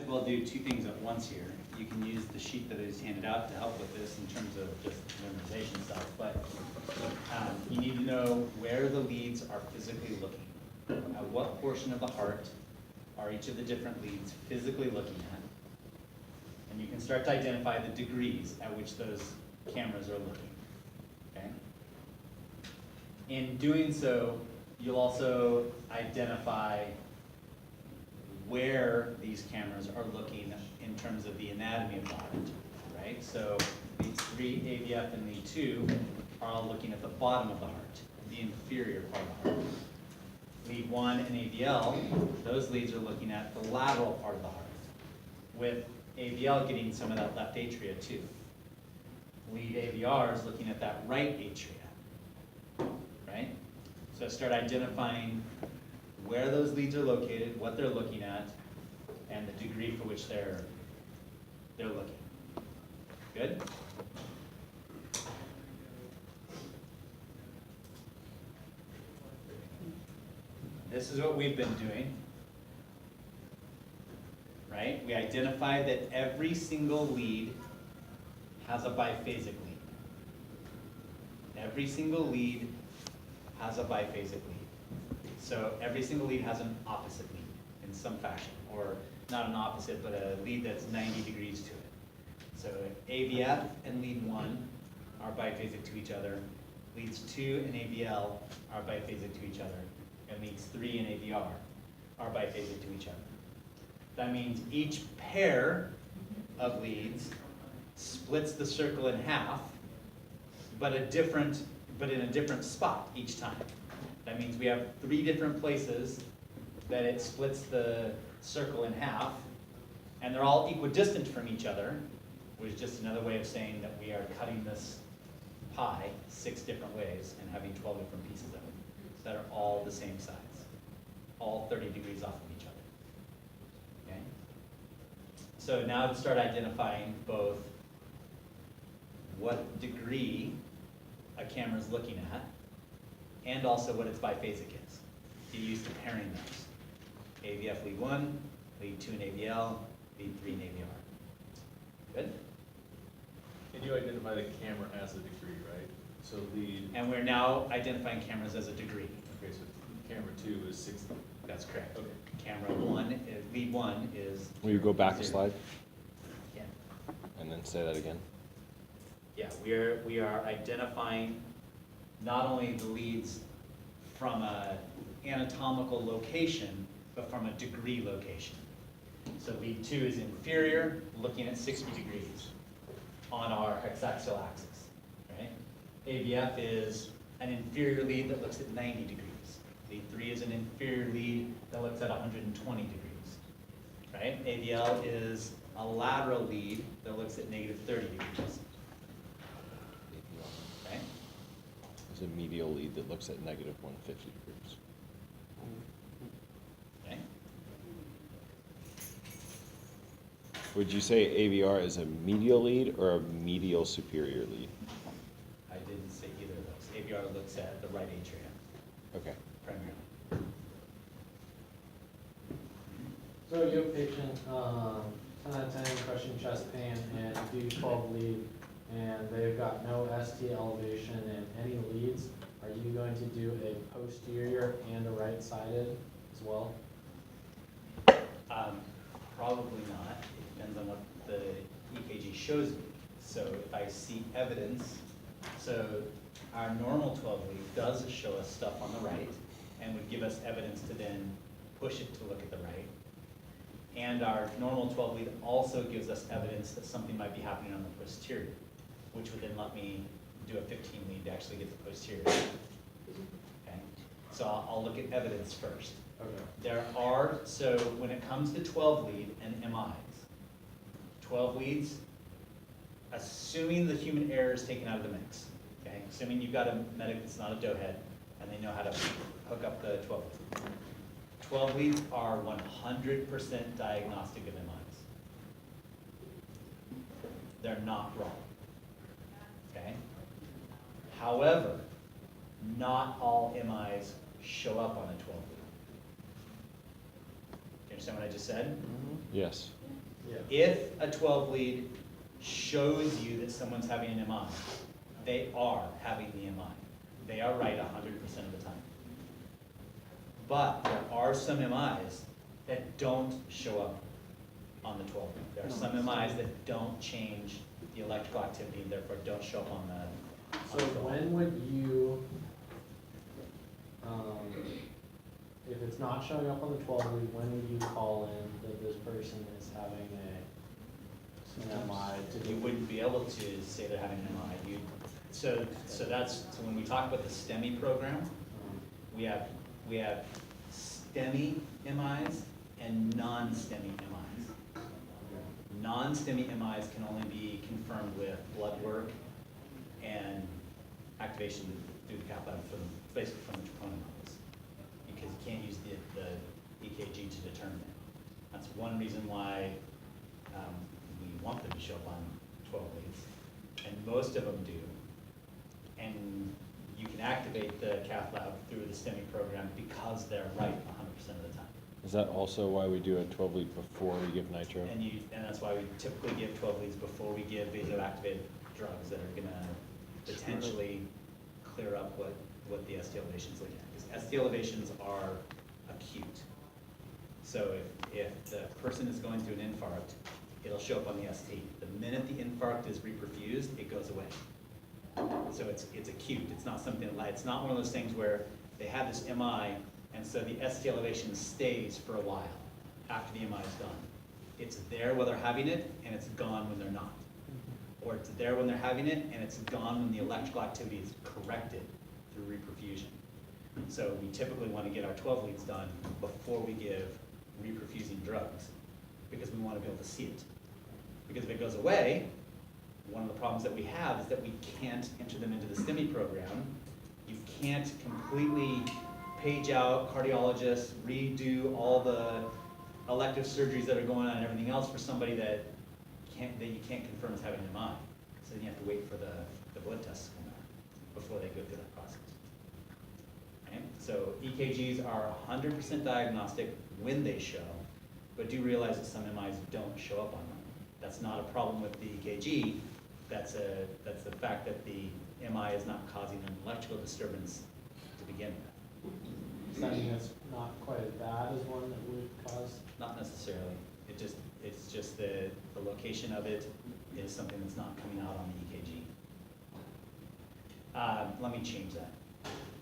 might well do two things at once here. You can use the sheet that I just handed out to help with this in terms of just memorization stuff, but you need to know where the leads are physically looking. At what portion of the heart are each of the different leads physically looking at? And you can start to identify the degrees at which those cameras are looking, okay? In doing so, you'll also identify where these cameras are looking in terms of the anatomy of the heart, right? So leads 3, AVF, and lead 2 are all looking at the bottom of the heart, the inferior part of the heart. Lead 1 and AVL, those leads are looking at the lateral part of the heart, with AVL getting some of that left atria too. Lead AVR is looking at that right atria, right? So start identifying where those leads are located, what they're looking at, and the degree for which they're looking. Good? This is what we've been doing, right? We identified that every single lead has a biphasic lead. Every single lead has a biphasic lead. So every single lead has an opposite lead in some fashion, or not an opposite, but a lead that's 90 degrees to it. So AVF and lead 1 are biphasic to each other. Leads 2 and AVL are biphasic to each other. And leads 3 and AVR are biphasic to each other. That means each pair of leads splits the circle in half, but in a different spot each time. That means we have 3 different places that it splits the circle in half, and they're all equidistant from each other, which is just another way of saying that we are cutting this pie 6 different ways and having 12 different pieces of it that are all the same size, all 30 degrees off of each other. Okay? So now to start identifying both what degree a camera is looking at, and also what its biphasic is. Get used to pairing those. AVF lead 1, lead 2 in AVL, lead 3 in AVR. Good? And you identify the camera as a degree, right? So lead. And we're now identifying cameras as a degree. Okay, so camera 2 is 60. That's correct. Okay. Camera 1, lead 1 is. Will you go back a 0. slide Yeah. and then say that again? Yeah, we are identifying not only the leads from an anatomical location, but from a degree location. So lead 2 is inferior, looking at 60 degrees on our hexaxial axis, right? AVF is an inferior lead that looks at 90 degrees. Lead 3 is an inferior lead that looks at 120 degrees, right? AVL is a lateral lead that looks at negative 30 degrees. Okay? There's a medial lead that looks at negative 150 degrees. Okay? Would you say AVR is a medial lead or a medial superior lead? I didn't say either of those. AVR looks at the right atria, Okay. primarily. So you have a patient, 10 out of 10 crushing chest pain and D12 lead, and they've got no ST elevation and any leads. Are you going to do a posterior and a right-sided as well? Probably not. It depends on what the EKG shows me. So if I see evidence, so our normal 12 lead does show us stuff on the right and would give us evidence to then push it to look at the right. And our normal 12 lead also gives us evidence that something might be happening on the posterior, which would then let me do a 15 lead to actually get the posterior. Okay? So I'll look at evidence first. Okay. So when it comes to 12 lead and MIs, 12 leads, assuming the human error is taken out of the mix, okay? Assuming you've got a medic that's not a doughhead and they know how to hook up the 12 leads. 12 leads are 100% diagnostic of MIs. They're not wrong, okay? However, not all MIs show up on a 12 lead. You understand what I just said? Yes. if a 12 lead shows you that someone's having an MI, they are having the MI. They are right 100% of the time. But there are some MIs that don't show up on the 12 lead. There are some MIs that don't change the electrical activity and therefore don't show up on the. So when would you, if it's not showing up on the 12 lead, when would you call in that this person is having an MI to You do? wouldn't be able to say they're having an MI. So when we talk about the STEMI program, we have STEMI MIs and non-STEMI MIs. Non-STEMI MIs can only be confirmed with blood work and activation through the cath lab basically from the troponin levels, because you can't use the EKG to determine it. That's one reason why we want them to show up on 12 leads, and most of them do. And you can activate the cath lab through the STEMI program because they're right 100% of the time. Is that also why we do a 12 lead before we give nitro? And that's why we typically give 12 leads before we give vasoactivated drugs that are gonna potentially clear up what the ST elevations look at. Because ST elevations are acute. So if the person is going through an infarct, it'll show up on the ST. The minute the infarct is reperfused, it goes away. So it's acute. It's not something like, it's not one of those things where they have this MI and so the ST elevation stays for a while after the MI is done. It's there while they're having it and it's gone when they're not. Or it's there when they're having it and it's gone when the electrical activity is corrected through reperfusion. So we typically want to get our 12 leads done before we give reperfusing drugs because we want to be able to see it. Because if it goes away, one of the problems that we have is that we can't enter them into the STEMI program. You can't completely page out cardiologists, redo all the elective surgeries that are going on and everything else for somebody that you can't confirm is having an MI. So then you have to wait for the blood tests to come back before they go through that process. Okay? So EKGs are 100% diagnostic when they show, but do realize that some MIs don't show up on them. That's not a problem with the EKG. That's the fact that the MI is not causing an electrical disturbance to begin with. Does that mean it's not quite as bad as one that would cause? Not necessarily. It's just the location of it is something that's not coming out on the EKG. Let me change that.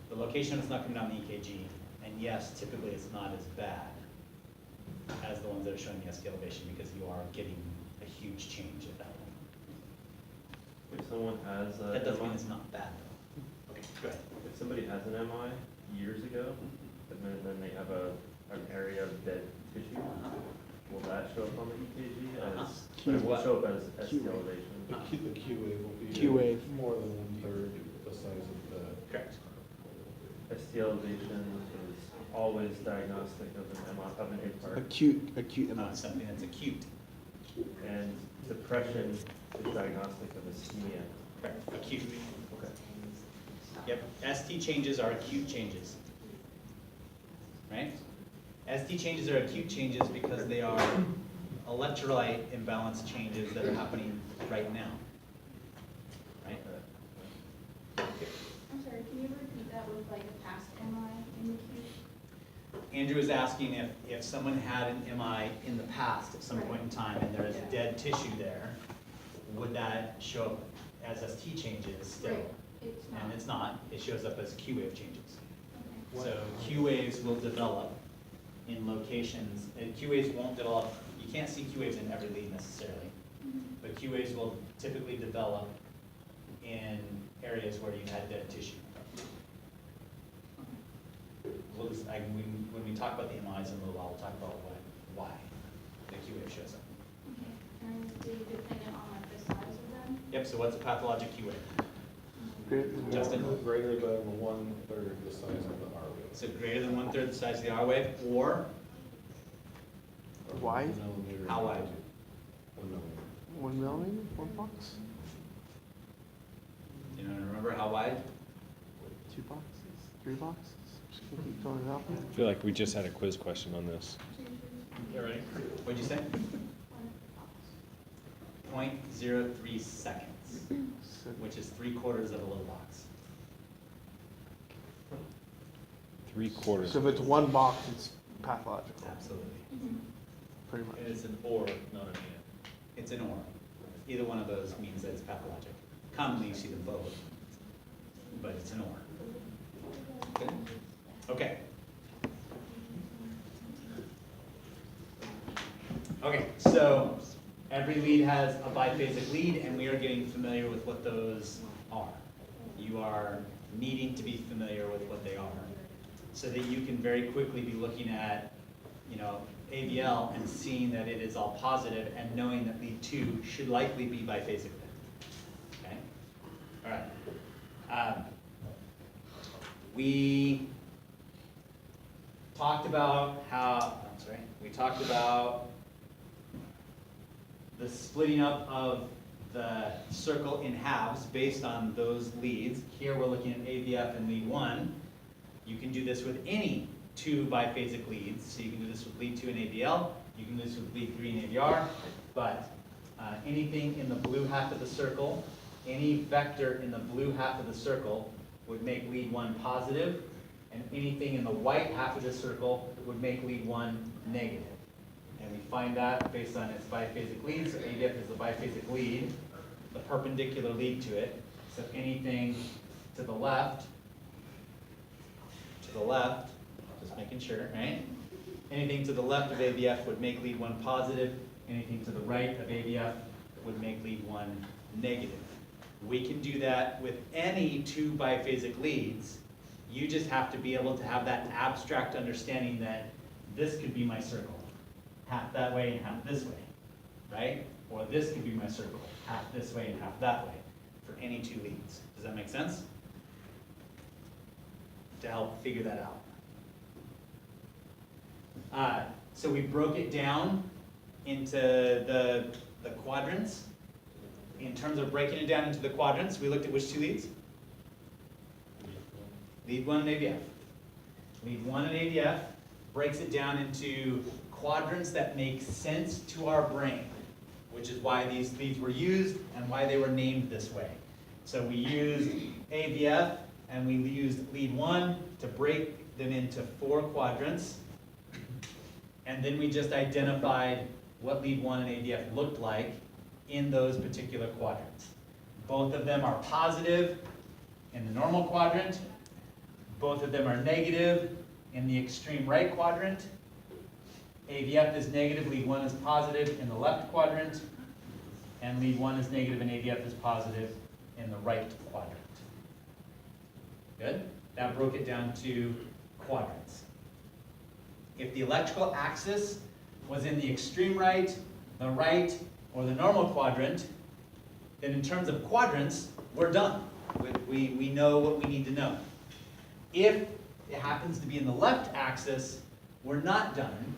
The location is not coming out on the EKG, and yes, typically it's not as bad as the ones that are showing the ST elevation because you are getting a huge change at that point. If someone has a That doesn't mean MI, it's not bad though. Okay, go ahead. if somebody has an MI years ago, and then they have an area of dead tissue, will that show up on the EKG as, but it will show up as ST elevation? The Q wave will be. Q wave. More than 1/3 the size of the. Correct. ST elevation is always diagnostic of an MI, of an infarct, Acute Not MI. something that's acute. and depression is diagnostic of ischemia. Correct. Acute. Okay. Yep. ST changes are acute changes. Right? ST changes are acute changes because they are electrolyte imbalance changes that are happening right now. Right? I'm sorry, can you repeat that with like a past MI in the queue? Andrew is asking if someone had an MI in the past at some point in time and there is dead tissue there, would that show up as ST changes still? Right. It's not. And it's not. It shows up as Q wave changes. Okay. So Q waves will develop in locations, and Q waves won't develop, you can't see Q waves in every lead necessarily, but Q waves will typically develop in areas where you've had dead tissue. We'll just, when we talk about the MIs in a little while, we'll talk about why the Q wave shows up. Okay. And is it dependent on like the size of them? Yep, so what's a pathologic Q wave? Justin? Greater than 1/3 the size of the R wave. So greater than 1/3 the size of the R wave, or Wide? 1 millimeter. How wide? 1 millimeter. 1 millimeter? 1 box? you know, remember how wide? 2 boxes? 3 boxes? Just gonna keep throwing it out there. I feel like we just had a quiz question on this. All right. What'd you say? .03 seconds, So, which is 3/4 of a little box. 3/4. so if it's one box, it's pathological, Absolutely. pretty much. And it's an or, not an and. It's an or. Either one of those means that it's pathologic. Commonly you see them both, but it's an or. Good? Okay. Okay, so every lead has a biphasic lead, and we are getting familiar with what those are. You are needing to be familiar with what they are, so that you can very quickly be looking at, AVL and seeing that it is all positive and knowing that lead 2 should likely be biphasic then. Okay? All right. We talked about we talked about the splitting up of the circle in halves based on those leads. Here we're looking at AVF and lead 1. You can do this with any 2 biphasic leads. So you can do this with lead 2 and AVL. You can do this with lead 3 and AVR. But anything in the blue half of the circle, any vector in the blue half of the circle would make lead 1 positive, and anything in the white half of the circle would make lead 1 negative. And we find that based on its biphasic lead. So AVF is the biphasic lead, the perpendicular lead to it. So anything to the left, just making sure, right? Anything to the left of AVF would make lead 1 positive. Anything to the right of AVF would make lead 1 negative. We can do that with any 2 biphasic leads. You just have to be able to have that abstract understanding that this could be my circle, half that way and half this way, right? Or this could be my circle, half this way and half that way, for any 2 leads. Does that make sense? To help figure that out. So we broke it down into the quadrants. In terms of breaking it down into the quadrants, we looked at which 2 leads? Lead 1 and AVF. Lead 1 and AVF breaks it down into quadrants that make sense to our brain, which is why these leads were used and why they were named this way. So we used AVF and we used lead 1 to break them into 4 quadrants. And then we just identified what lead 1 and AVF looked like in those particular quadrants. Both of them are positive in the normal quadrant. Both of them are negative in the extreme right quadrant. AVF is negative, lead 1 is positive in the left quadrant. And lead 1 is negative and AVF is positive in the right quadrant. Good? That broke it down to quadrants. If the electrical axis was in the extreme right, the right, or the normal quadrant, then in terms of quadrants, we're done. We know what we need to know. If it happens to be in the left axis, we're not done,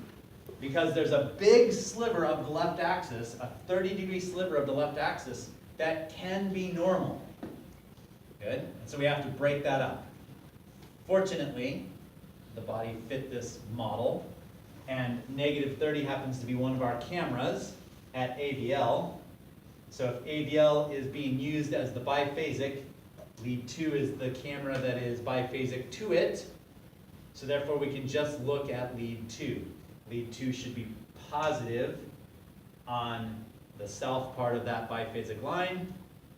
because there's a big sliver of the left axis, a 30-degree sliver of the left axis, that can be normal. Good? And so we have to break that up. Fortunately, the body fit this model, and -30 happens to be one of our cameras at AVL. So if AVL is being used as the biphasic, lead 2 is the camera that is biphasic to it. So therefore we can just look at lead 2. Lead 2 should be positive on the south part of that biphasic line,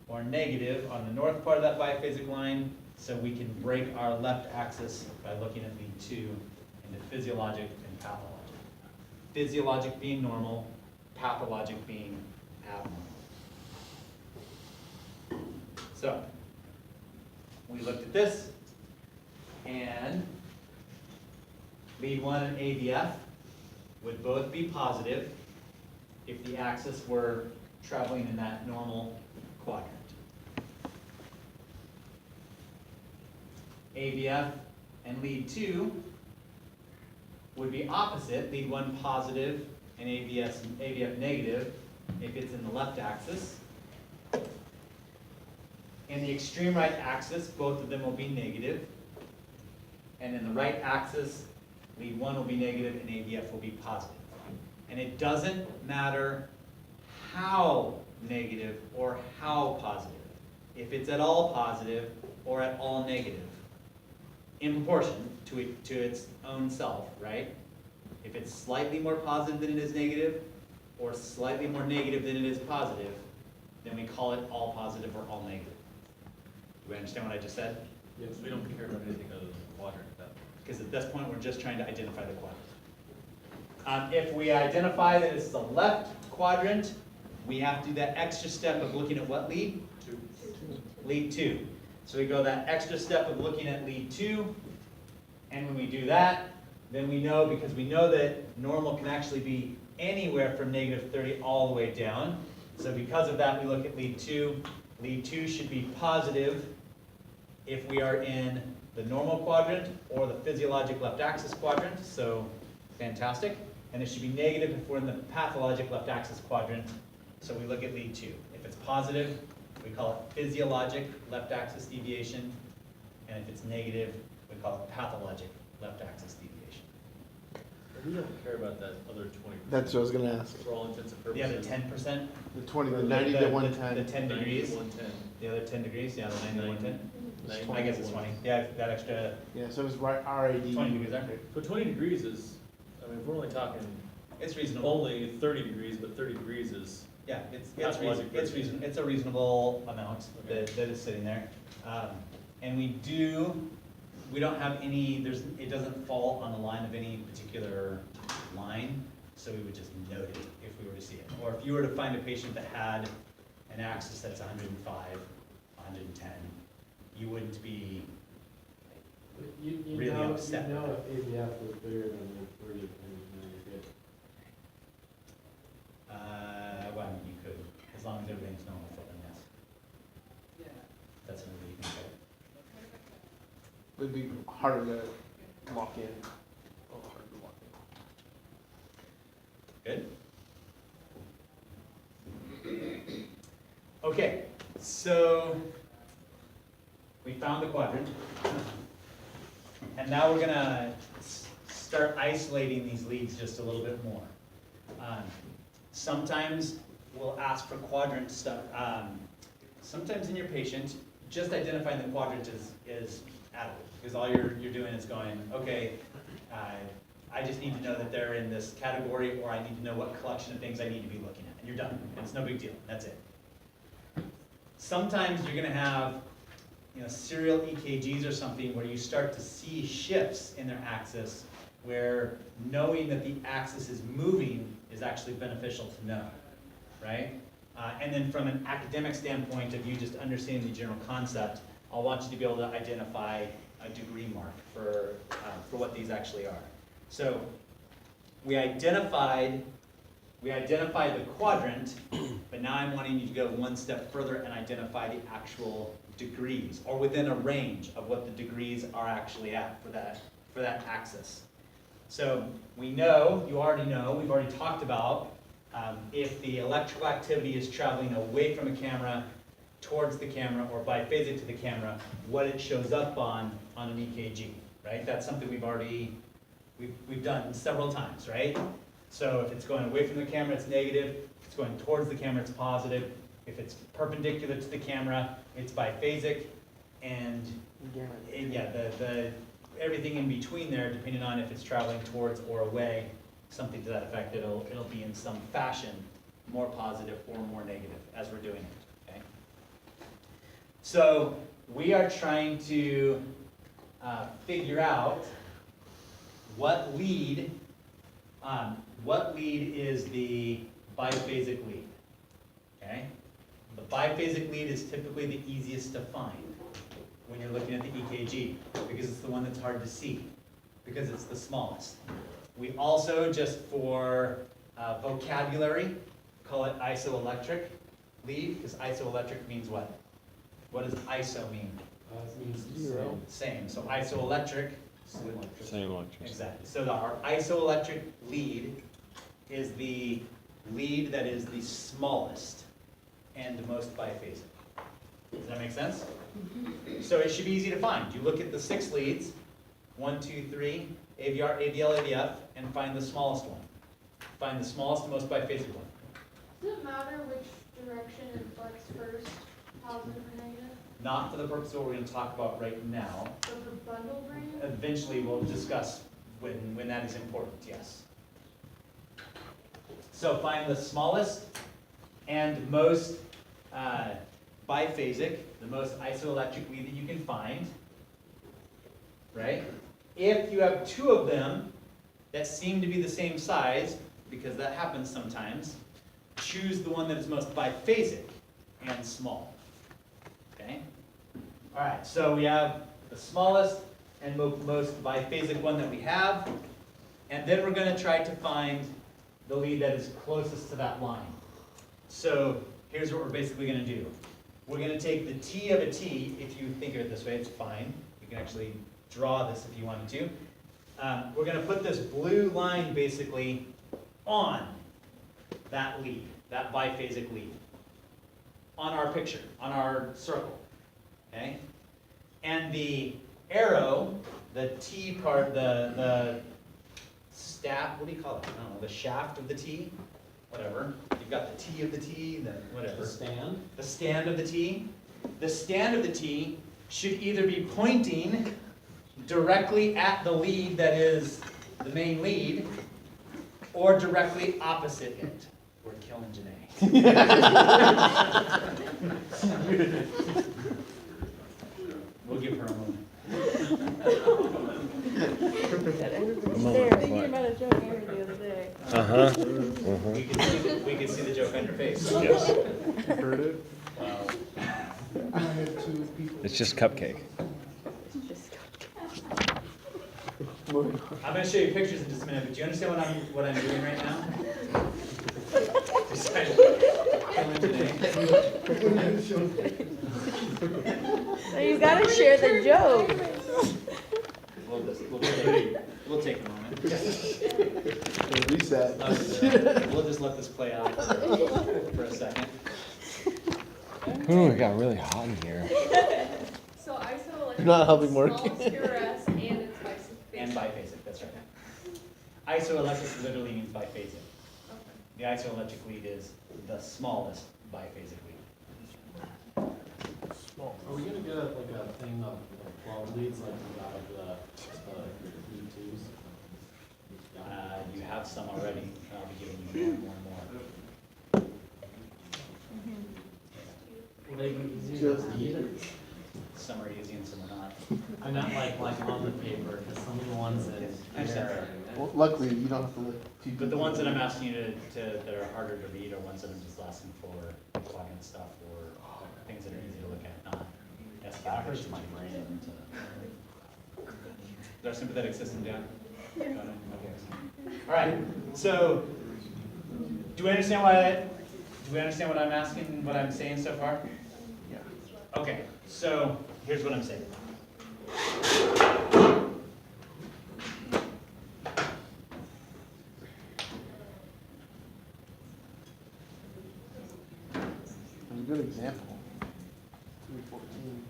or negative on the north part of that biphasic line. So we can break our left axis by looking at lead 2 into physiologic and pathologic. Physiologic being normal, pathologic being abnormal. So, we looked at this, and lead 1 and AVF would both be positive if the axis were traveling in that normal quadrant. AVF and lead 2 would be opposite, lead 1 positive and AVF negative if it's in the left axis. In the extreme right axis, both of them will be negative. And in the right axis, lead 1 will be negative and AVF will be positive. And it doesn't matter how negative, or how positive. If it's at all positive or at all negative, in proportion to its own self, right? If it's slightly more positive than it is negative, or slightly more negative than it is positive, then we call it all positive or all negative. Do we understand what I just said? Yes. So we don't care about anything other than the quadrant at that point. Because at this point, we're just trying to identify the quadrant. If we identify that it's the left quadrant, we have to do that extra step of looking at what lead? Lead 2. So we go that extra step of looking at lead 2, and when we do that, then we know, because we know that normal can actually be anywhere from -30 all the way down. So because of that, we look at lead 2. Lead 2 should be positive if we are in the normal quadrant or the physiologic left axis quadrant, so fantastic. And it should be negative if we're in the pathologic left axis quadrant, so we look at lead 2. If it's positive, we call it physiologic left axis deviation, and if it's negative, we call it pathologic left axis deviation. We don't care about that other 20%. That's what I was gonna ask. For all intents and The purposes. other 10%, The 20, the 90 to the 110. 10 degrees, 110. the other 10 degrees, yeah, the 90 to 110. It's I guess it's 20, yeah, that extra Yeah, so it was right, RAD. 20 degrees there. So 20 degrees is, I mean, if we're only talking It's reasonable. only 30 degrees, but 30 degrees is, Yeah, it's Pathologic reason, it's a reasonable amount Okay. that is sitting there. And we don't have any, it doesn't fall on the line of any particular line, so we would just note it if we were to see it. Or if you were to find a patient that had an axis that's 105, 110, you wouldn't be, You Really know, upset you know with if ABF was bigger than lead 3, then you're good. well, I mean, you could, as long as everything's normal for them, yes. That's something you can say. It'd be harder to lock in. Oh, harder to lock in. Good? Okay, so we found the quadrant. And now we're gonna start isolating these leads just a little bit more. Sometimes we'll ask for quadrant stuff. Sometimes in your patient, just identifying the quadrant is adequate, because all you're doing is going, okay, I just need to know that they're in this category, or I need to know what collection of things I need to be looking at, and you're done. And it's no big deal, that's it. Sometimes you're gonna have serial EKGs or something where you start to see shifts in their axis, where knowing that the axis is moving is actually beneficial to know, right? And then from an academic standpoint of you just understanding the general concept, I'll want you to be able to identify a degree mark for what these actually are. So we identified the quadrant, but now I'm wanting you to go one step further and identify the actual degrees, or within a range of what the degrees are actually at for that axis. So we know, you already know, we've already talked about if the electrical activity is traveling away from a camera towards the camera or biphasic to the camera, what it shows up on an EKG, right? That's something we've done several times, right? So if it's going away from the camera, it's negative. If it's going towards the camera, it's positive. If it's perpendicular to the camera, it's biphasic. And the everything in between there, depending on if it's traveling towards or away, something to that effect, it'll be in some fashion more positive or more negative as we're doing it, okay? So we are trying to figure out what lead is the biphasic lead, okay? The biphasic lead is typically the easiest to find when you're looking at the EKG, because it's the one that's hard to see, because it's the smallest. We also, just for vocabulary, call it isoelectric lead, because isoelectric means what? What does iso mean? It means Zero. Same, so isoelectric, Same electricity. exactly. So our isoelectric lead is the lead that is the smallest and the most biphasic. Does that make sense? So it should be easy to find. You look at the 6 leads, 1, 2, 3, AVR, AVL, AVF, and find the smallest one. Find the smallest and most biphasic one. Does it matter which direction and flex first, positive or negative? Not for the purpose of what we're gonna talk about right now. So for bundle branch? Eventually, we'll discuss when that is important, yes. So find the smallest and most biphasic, the most isoelectric lead that you can find, right? If you have two of them that seem to be the same size, because that happens sometimes, choose the one that is most biphasic and small, okay? All right, so we have the smallest and most biphasic one that we have, and then we're gonna try to find the lead that is closest to that line. So here's what we're basically gonna do. We're gonna take the T of a T, if you think of it this way, it's fine. You can actually draw this if you wanted to. We're gonna put this blue line basically on that lead, that biphasic lead, on our picture, on our circle, okay? And the arrow, the T part, the staff, what do you call it? I don't know, the shaft of the T, whatever. You've got the T of the T, the whatever. The stand? The stand of the T. The stand of the T should either be pointing directly at the lead that is the main lead, or directly opposite it. We're killing Janae. We'll give her a moment. I'm There, over thinking what? about a joke I heard the other day. Uh-huh. We could see the joke on your face. Yes. Heard it? Wow. I had two people. It's just cupcake. Just I'm gonna show you pictures in just a minute, but do you understand what I'm doing right now? Besides killing Janae. So you gotta share the joke. We'll take a moment. Reset. We'll just let this play out for a second. Ooh, it got really hot in here. So isoelectric. You're not helping Mark. Smallest QRS and it's biphasic. And biphasic, that's right. Isoelectric literally means biphasic. Okay. The isoelectric lead is the smallest biphasic lead. Are we gonna get like a thing of 12 leads like we got of the E2s? You have some already, I'll be giving you more and more. Will they be easier to read? Some are easy and some are not. I meant like on the paper, because some of the ones that I understand. Well, luckily, you don't have to look too deep. But the ones that I'm asking you that are harder to read are ones that I'm just asking for plugin stuff or things that are easy to look at, not That hurts my brain. Is our sympathetic system down? Okay. All right, so do we understand what I'm asking, what I'm saying so far? Yeah. Okay, so here's what I'm saying. It's a good example. 314.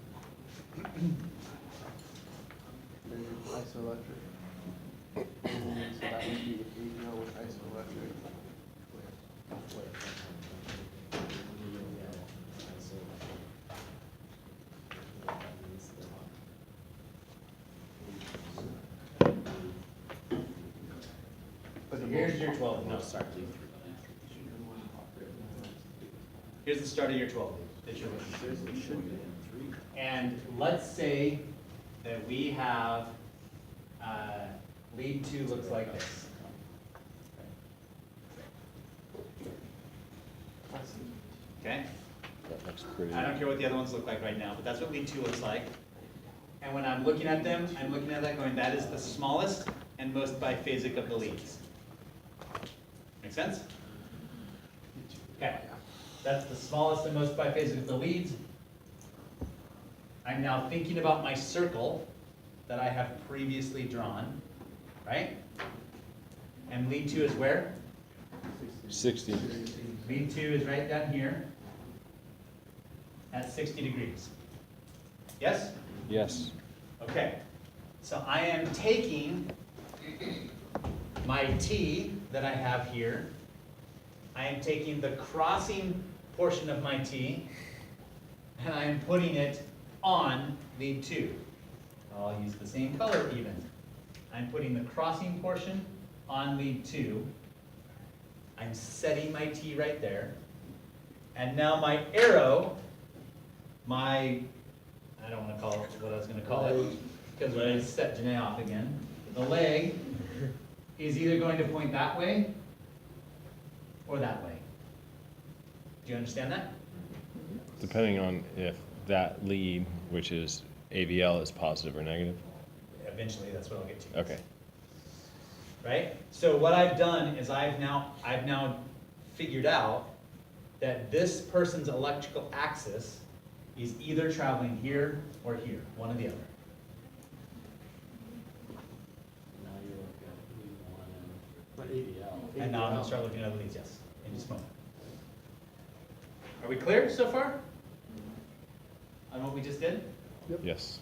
There's your isoelectric. So that would be AVR with isoelectric. So here's your 12, no, sorry. Here's the start of your 12 that you're looking for. And let's say that we have, lead 2 looks like this. Okay? That looks pretty. I don't care what the other ones look like right now, but that's what lead 2 looks like. And when I'm looking at them, I'm looking at that going, that is the smallest and most biphasic of the leads. Make sense? Okay. That's the smallest and most biphasic of the leads. I'm now thinking about my circle that I have previously drawn, right? And lead 2 is where? 60. Lead 2 is right down here at 60 degrees. Yes? Yes. Okay. So I am taking my T that I have here. I am taking the crossing portion of my T, and I am putting it on lead 2. I'll use the same color even. I'm putting the crossing portion on lead 2. I'm setting my T right there. And now my arrow, I don't want to call it what I was going to call it, because we're going to set Janae off again. The leg is either going to point that way or that way. Do you understand that? Depending on if that lead, which is AVL, is positive or negative? Eventually, that's what I'll get to. Okay. Right? So what I've done is I've now figured out that this person's electrical axis is either traveling here or here, one or the other. Now you look at lead 1 and And now I'm gonna start looking at other leads, yes, in just a moment. Are we clear so far? On what we just did? Yes.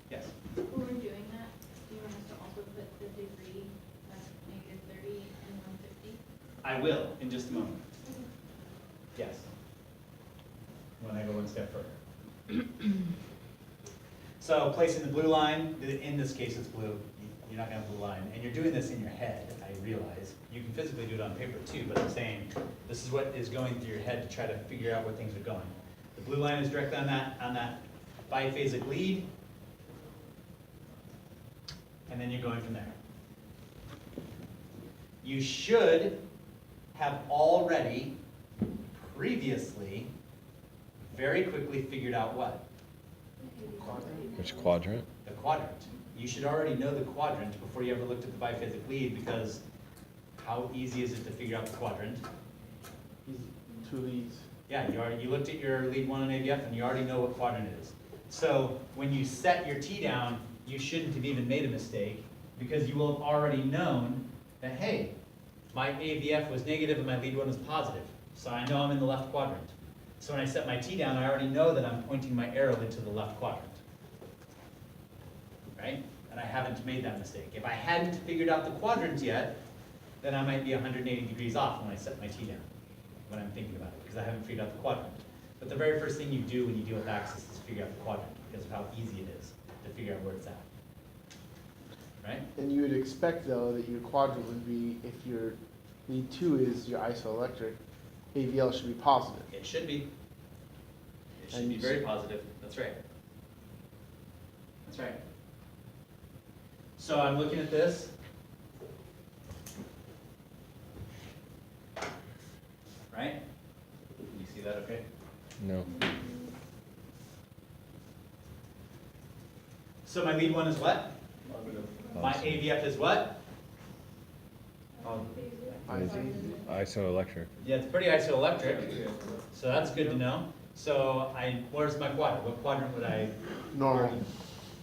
Yes. When we're doing that, do you want us to also put the degree as -30 and 150? I will, in just a moment. Yes. When I go one step further. So placing the blue line, in this case it's blue, you're not gonna have a blue line, and you're doing this in your head, I realize. You can physically do it on paper too, but I'm saying, this is what is going through your head to try to figure out where things are going. The blue line is directly on that biphasic lead, and then you're going from there. You should have already, previously, very quickly figured out what? Which quadrant? The quadrant. You should already know the quadrant before you ever looked at the biphasic lead, because how easy is it to figure out the quadrant? Two leads. Yeah, you looked at your lead 1 on ABF and you already know what quadrant it is. So when you set your T down, you shouldn't have even made a mistake, because you will have already known that, hey, my AVF was negative and my lead 1 was positive. So I know I'm in the left quadrant. So when I set my T down, I already know that I'm pointing my arrow into the left quadrant. Right? And I haven't made that mistake. If I hadn't figured out the quadrant yet, then I might be 180 degrees off when I set my T down, when I'm thinking about it, because I haven't figured out the quadrant. But the very first thing you do when you deal with axis is figure out the quadrant, because of how easy it is to figure out where it's at. Right? And you would expect, though, that your quadrant would be, if your lead 2 is your isoelectric, AVL should be positive. It should be. It should And be you very s- positive. That's right. That's right. So I'm looking at this. Right? You see that okay? No. So my lead 1 is what? My AVF is what? Isoelectric. Yeah, it's pretty isoelectric, so that's good to know. So where's my quadrant? What quadrant would I? Normal.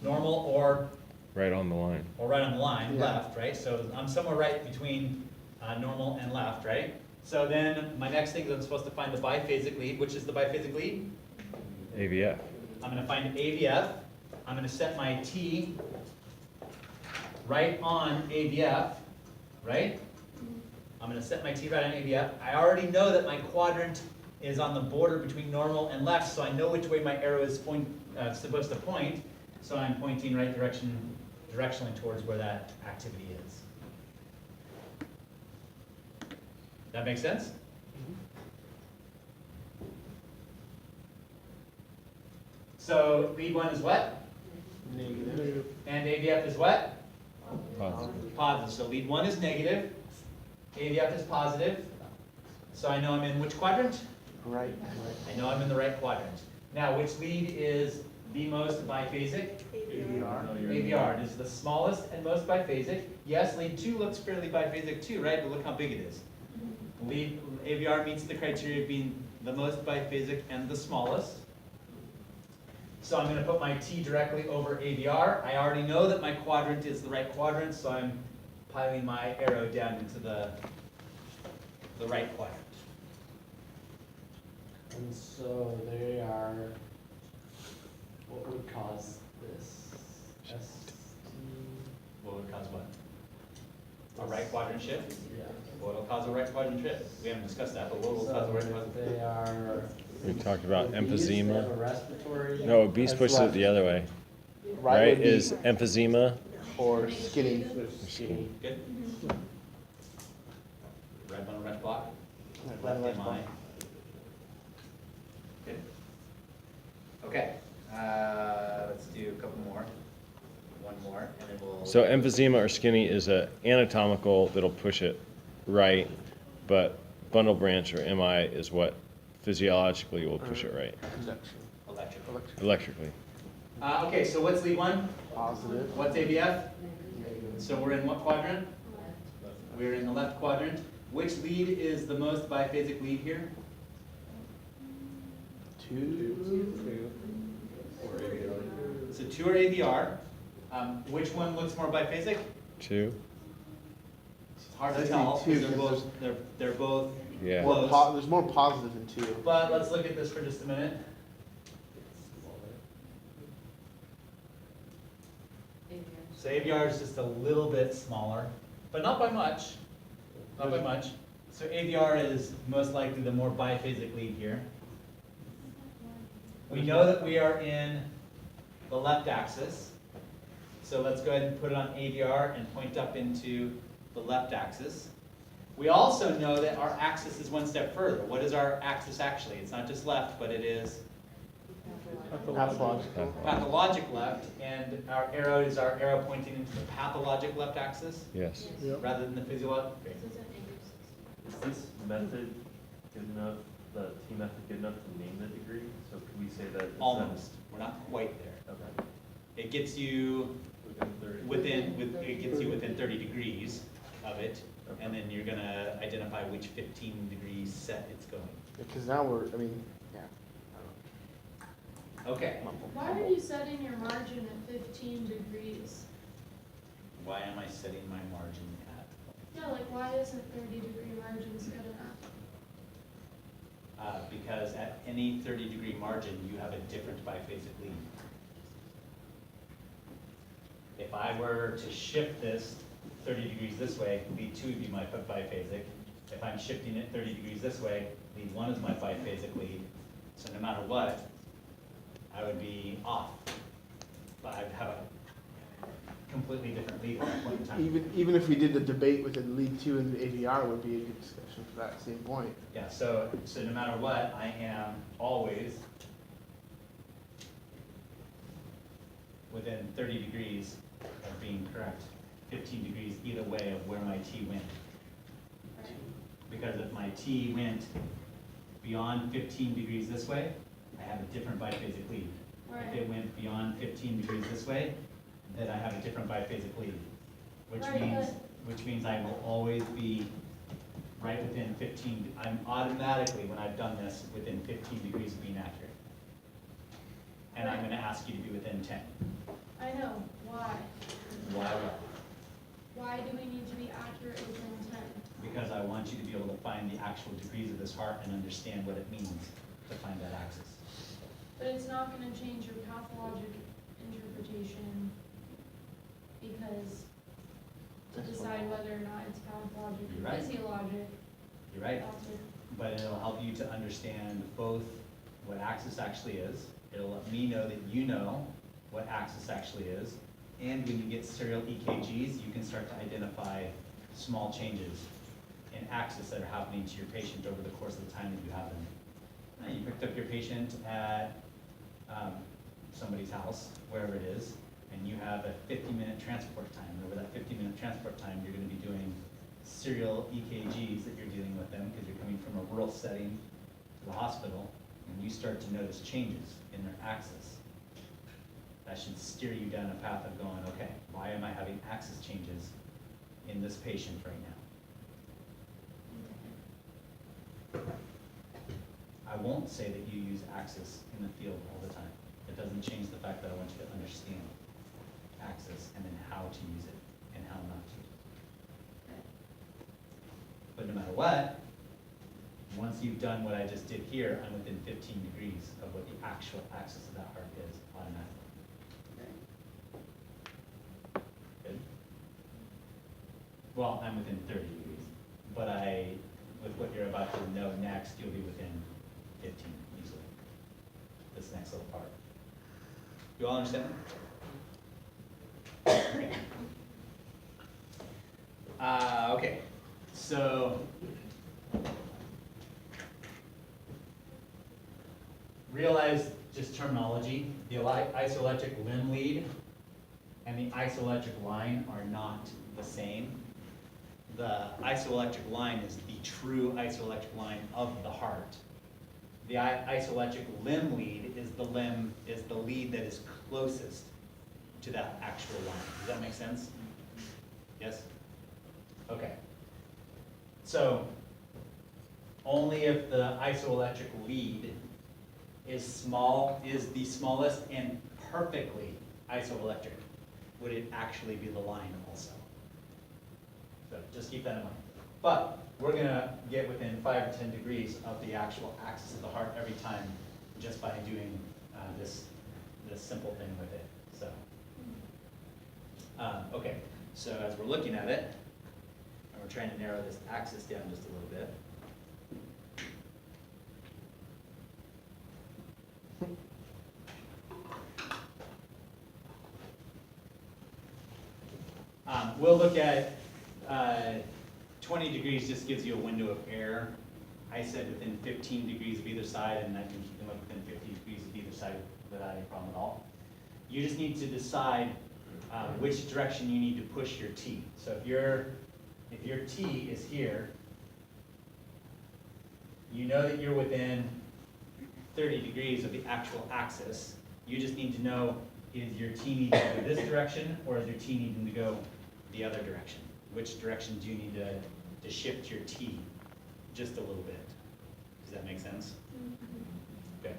Normal or Right on the line. right on the line, Yeah. left, right? So I'm somewhere right between normal and left, right? So then my next thing is I'm supposed to find the biphasic lead. Which is the biphasic lead? AVF. I'm gonna find AVF. I'm gonna set my T right on AVF, right? I'm gonna set my T right on AVF. I already know that my quadrant is on the border between normal and left, so I know which way my arrow is supposed to point. So I'm pointing directionally towards where that activity is. That make sense? So lead 1 is what? Negative. And AVF is what? Positive. Positive. So lead 1 is negative, AVF is positive. So I know I'm in which quadrant? Right. I know I'm in the right quadrant. Now, which lead is the most biphasic? AVR. AVR. It is the smallest and most biphasic. Yes, lead 2 looks fairly biphasic too, right? But look how big it is. Lead AVR meets the criteria of being the most biphasic and the smallest. So I'm going to put my T directly over AVR. I already know that my quadrant is the right quadrant, so I'm piling my arrow down into the right quadrant. And so they are, what would cause this? ST? What would cause what? A right quadrant shift? Yeah. What will cause a right quadrant shift? We haven't discussed that, but what will cause a right quadrant shift? They are. We talked about the bees, they have a emphysema. respiratory. No, bees That's pushes it left. the other way, Right right? would be Is emphysema, or skinny. Skinny. Good? Red one, red block? Red, Left left MI. block. Good. Okay, let's do a couple more. One more, and then we'll. so emphysema or skinny is a anatomical that'll push it right, but bundle branch or MI is what physiologically will push it right, Conduction. Electric. Electric. electrically. Okay, so what's lead one? Positive. What's ABF? So we're in what quadrant? We're in the left quadrant. Which lead is the most biphasic lead here? 2. So 2 are ABR. Which one looks more biphasic? 2, It's hard to I'd say tell two, because they're both yeah. close. There's more positive in 2. But let's look at this for just a minute. So ABR is just a little bit smaller, but not by much. Not by much. So ABR is most likely the more biphasic lead here. We know that we are in the left axis. So let's go ahead and put it on ABR and point up into the left axis. We also know that our axis is one step further. What is our axis actually? It's not just left, but it is Pathological. pathologic left, and our arrow is our arrow pointing into the pathologic left axis Yes. rather than the physiologic. Is this method good enough, the T method good enough to name the degree? So could we say that? it's not- Almost. We're not quite there. Okay. It gets you it gets you within 30 degrees of it, and then you're gonna identify which 15 degree set it's going. Because now yeah. Okay. Why are you setting your margin at 15 degrees? Why am I setting my margin at? Yeah, like why isn't 30-degree margins good enough? Because at any 30-degree margin, you have a different biphasic lead. If I were to shift this 30 degrees this way, lead 2 would be my biphasic. If I'm shifting it 30 degrees this way, lead 1 is my biphasic lead. So no matter what, I would be off. But I'd have a completely different lead at that point in time. Even if we did the debate within lead 2 and the AVR would be a good discussion for that same point. Yeah, so no matter what, I am always within 30 degrees of being correct, 15 degrees either way of where my T went. Because if my T went beyond 15 degrees this way, I have a different biphasic lead. If it went beyond 15 degrees this way, then I have a different biphasic lead. Which means I will always be right within 15, I'm automatically, when I've done this, within 15 degrees of being accurate. And I'm gonna ask you to be within 10. I know, why? Why what? Why do we need to be accurate within 10? Because I want you to be able to find the actual degrees of this heart and understand what it means to find that axis. But it's not gonna change your pathologic interpretation because to decide whether or not it's pathologic You're or right. physiologic, You're right, that's what, but it'll help you to understand both what axis actually is. It'll let me know that you know what axis actually is. And when you get serial EKGs, you can start to identify small changes in axis that are happening to your patient over the course of the time that you have them. You picked up your patient at somebody's house, wherever it is, and you have a 50-minute transport time. And over that 50-minute transport time, you're going to be doing serial EKGs that you're dealing with them because you're coming from a rural setting to the hospital, and you start to notice changes in their axis. That should steer you down a path of going, okay, why am I having axis changes in this patient right now? I won't say that you use axis in the field all the time. It doesn't change the fact that I want you to understand axis and then how to use it and how not to. But no matter what, once you've done what I just did here, I'm within 15 degrees of what the actual axis of that heart is automatically. Good? well, I'm within 30 degrees, but with what you're about to know next, you'll be within 15 easily. This next little part. You all understand? Okay. Okay, so realize just terminology. The isoelectric limb lead and the isoelectric line are not the same. The isoelectric line is the true isoelectric line of the heart. The isoelectric limb lead is the lead that is closest to that actual line. Does that make sense? Yes? Okay. So, only if the isoelectric lead is the smallest and perfectly isoelectric would it actually be the line also. So just keep that in mind. But we're gonna get within 5 to 10 degrees of the actual axis of the heart every time just by doing this simple thing with it. So, okay, so as we're looking at it, and we're trying to narrow this axis down just a little bit. We'll look at 20 degrees just gives you a window of error. I said within 15 degrees of either side, and I think you can look within 50 degrees of either side without any problem at all. You just need to decide which direction you need to push your T. So if your T is here, you know that you're within 30 degrees of the actual axis. You just need to know, is your T needing to go this direction, or is your T needing to go the other direction? Which direction do you need to shift your T just a little bit? Does that make sense? Okay.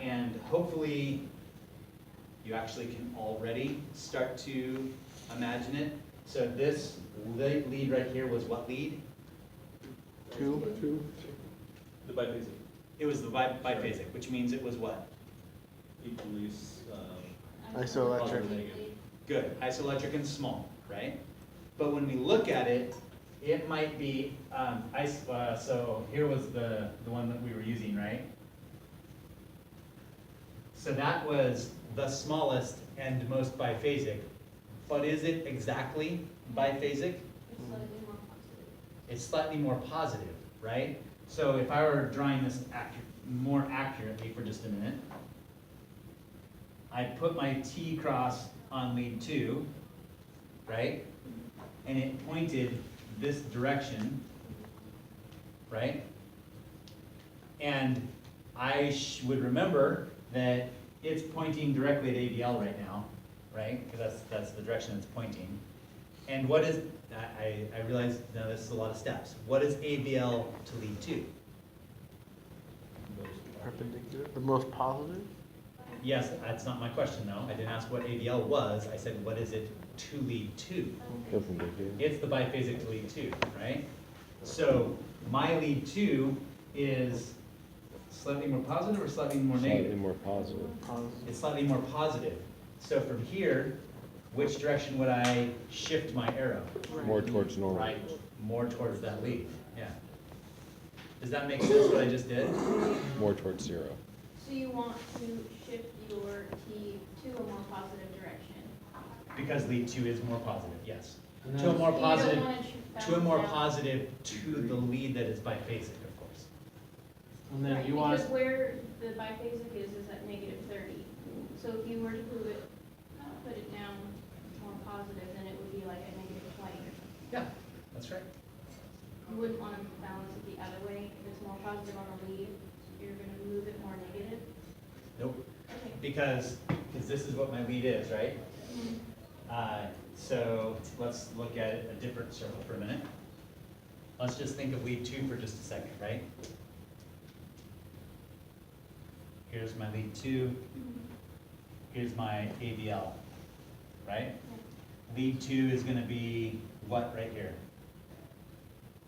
And hopefully you actually can already start to imagine it. So this lead right here was what lead? Two. The biphasic, It was the biphasic, which means it was what? equally, Isoelectric. positive, negative. Good, isoelectric and small, right? But when we look at it, it might be, so here was the one that we were using, right? So that was the smallest and most biphasic, but is it exactly biphasic? It's slightly more positive, right? So if I were drawing this more accurately for just a minute, I put my T cross on lead 2, right? And it pointed this direction, right? And I would remember that it's pointing directly at AVL right now, right? Because that's the direction it's pointing. And what is, I realize now this is a lot of steps. What is AVL to lead 2? Perpendicular. The most positive? Yes, that's not my question though. I didn't ask what AVL was. I said, what is it to lead 2? Perpendicular. It's the biphasic to lead 2, right? So my lead 2 is slightly more positive or slightly more Slightly negative? more positive. Positive. It's slightly more positive. So from here, which direction would I shift my arrow? More towards normal. Right, more towards that lead, yeah. Does that make sense what I just did? More towards 0. So you want to shift your T to a more positive direction? Because lead 2 is more positive, yes. And To a then, more So you don't positive, wanna to a more bounce down. positive to the lead that is biphasic, of course. and then Right, you want, because where the biphasic is at -30. So if you were to put it down more positive, then it would be like at -20 or something. Yeah, that's right. You wouldn't want to balance it the other way. If it's more positive on the lead, you're gonna move it more negative. Nope, Okay. because this is what my lead is, right? So let's look at a different circle for a minute. Let's just think of lead 2 for just a second, right? Here's my lead 2, here's my AVL, right? Lead 2 is gonna be what right here?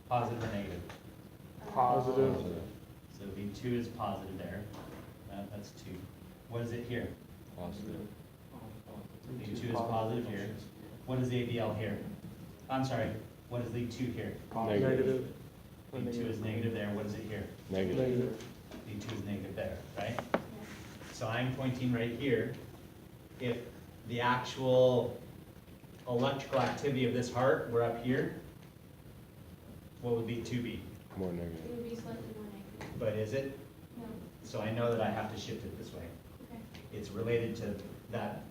Positive or negative? Positive. So lead 2 is positive there, that's 2. What is it here? Positive. Lead 2 is positive here. What is AVL here? I'm sorry, What is lead 2 here? Negative. Lead 2 is negative there, what is it here? Negative. Lead 2 is negative there, right? So I'm pointing right here. If the actual electrical activity of this heart were up here, what would lead 2 be? More It negative. would be slightly more negative. But is it? No, So I know that I have to shift it this way. okay. It's related to that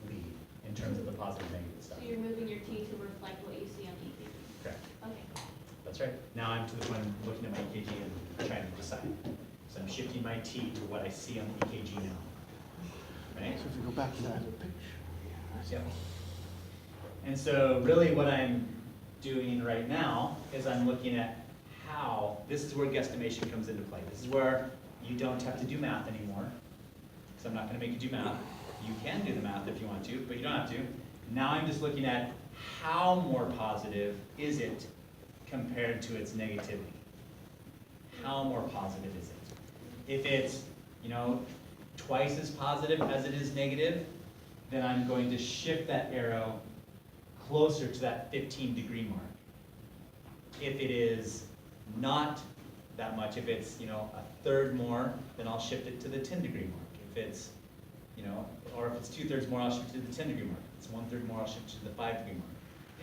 lead in terms of the positive negative stuff. So you're moving your T to reflect what you see on EKG? Correct. Okay. That's right. Now I'm to the point of looking at my EKG and trying to decide. So I'm shifting my T to what I see on the EKG now. Right? So if we go back to that picture. Yep. And so really what I'm doing right now is I'm looking at how, this is where guesstimation comes into play. This is where you don't have to do math anymore, because I'm not gonna make you do math. You can do the math if you want to, but you don't have to. Now I'm just looking at how more positive is it compared to its negativity. How more positive is it? If it's, twice as positive as it is negative, then I'm going to shift that arrow closer to that 15-degree mark. If it is not that much, if it's, a third more, then I'll shift it to the 10-degree mark. If it's, or if it's 2/3 more, I'll shift it to the 10-degree mark. If it's 1/3 more, I'll shift it to the 5-degree mark.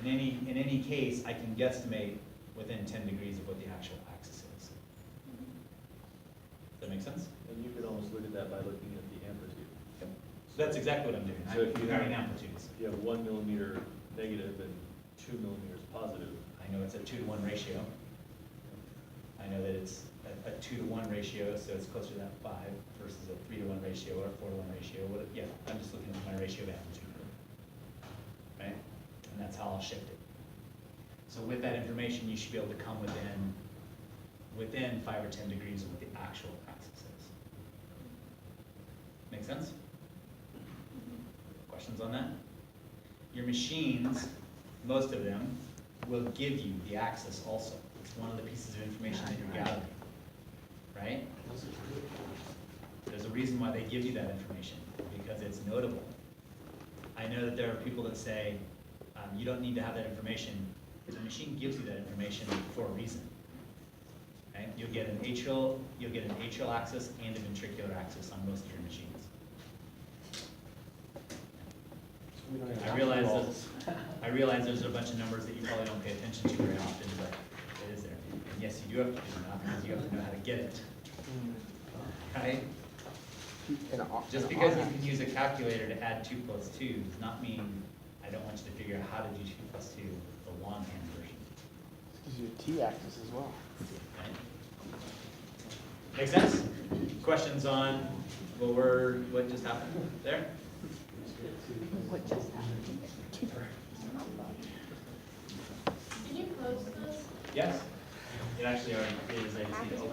In any case, I can guesstimate within 10 degrees of what the actual axis is. Does that make sense? And you could almost look at that by looking at the amplitude. So that's exactly what I'm doing. So I'm if you comparing have- amplitudes. If you have 1 millimeter negative and 2 millimeters positive, I know it's a 2-to-1 ratio. I know that it's a 2-to-1 ratio, so it's closer to that 5 versus a 3-to-1 ratio or a 4-to-1 ratio. Yeah, I'm just looking at my ratio of amplitude. Right? And that's how I'll shift it. So with that information, you should be able to come within 5 or 10 degrees of what the actual axis is. Make sense? Questions on that? Your machines, most of them, will give you the axis also. It's one of the pieces of information that you're gathering, right? There's a reason why they give you that information, because it's notable. I know that there are people that say, you don't need to have that information. The machine gives you that information for a reason. Okay? You'll get an atrial axis and a ventricular axis on most of your machines. We don't even I have realize to roll. I realize there's a bunch of numbers that you probably don't pay attention to very often, but it is there. And yes, you do have to do the math because you have to know how to get it. Right? Just because you can use a calculator to add 2 plus 2 does not mean I don't want you to figure out how to do 2 plus 2, the longhand version. Gives you a T-axis as well. Right? Make sense? Questions on what just happened there? What just happened? Did you post this? Yes? It actually already is. I just need to open